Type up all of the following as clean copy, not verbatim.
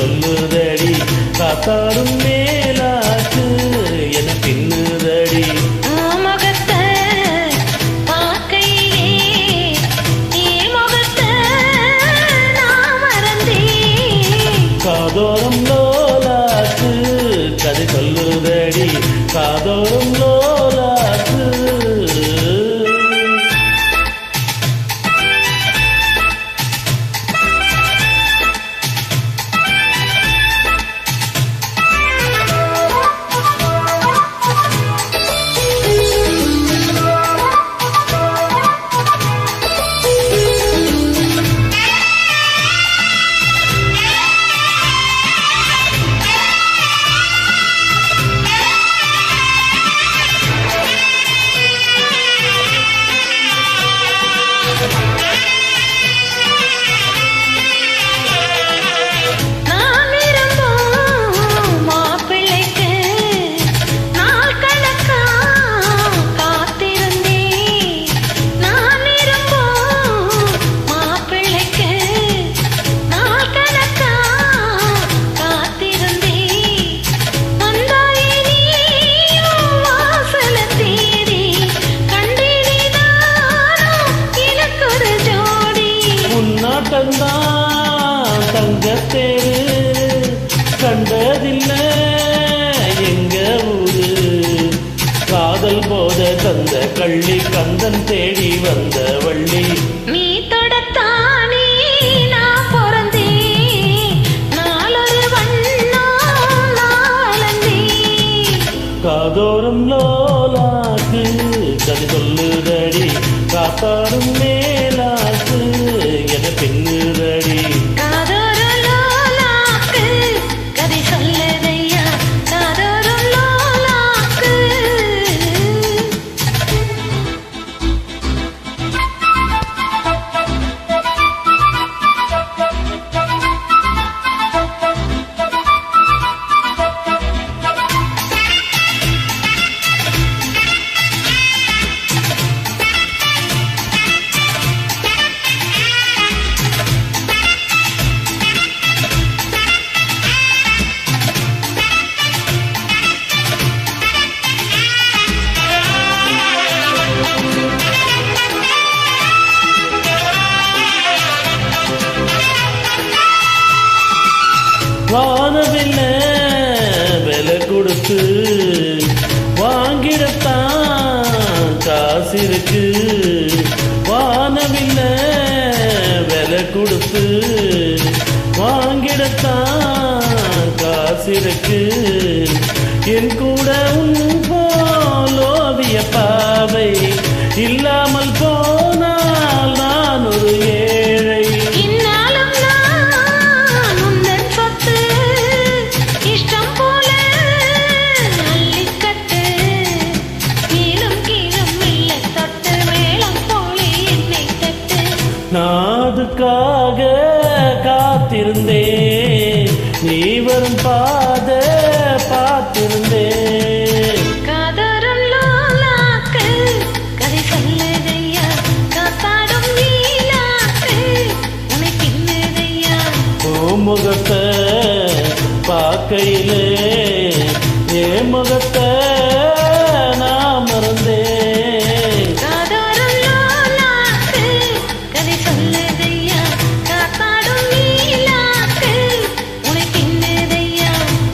சொல்லுதடி காத்தாடும் மேலாக்கு என பின்னுதடி காதோரம் லோலாக்கு கதை சொல்லுதடி காதோரம் லோலாக்கு தங்கத்தேரு கண்டதில்ல எங்க ஊரு காதல் போத தந்த கள்ளி கந்தன் தேடி வந்த வள்ளி நீ தொடத்தானே நான் பொறந்தே நாளொரு வண்ணம் நாளந்தே காதோரம் லோலாக்கு கதை சொல்லுதடி காத்தாடும் மேலாக்கு என பின்னுதடி வானவில்ல விலை கொடுத்து வாங்கிடத்தான் காசு இருக்கு வானவில்ல விலை கொடுத்து வாங்கிடத்தான் காசு இருக்கு என் கூட உன் போலோவிய பாவை இல்லாமல் போனால் நான் ஒரு ஏழை நாதுக்காக காத்திருந்தேன் நீ வரும் பாத பார்த்திருந்தேன் காதோரம் லோலாக்கு கதை சொல்லுதையா காத்தாடும் நீலாக்கு உன்னை பின்னுதையா ஓ முகத்தை பார்க்கையிலே ஏ முகத்தை நான் மறந்தேன்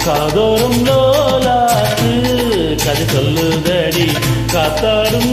காதோரம் லோலாக்கு கதை சொல்லுதடி காத்தாடும்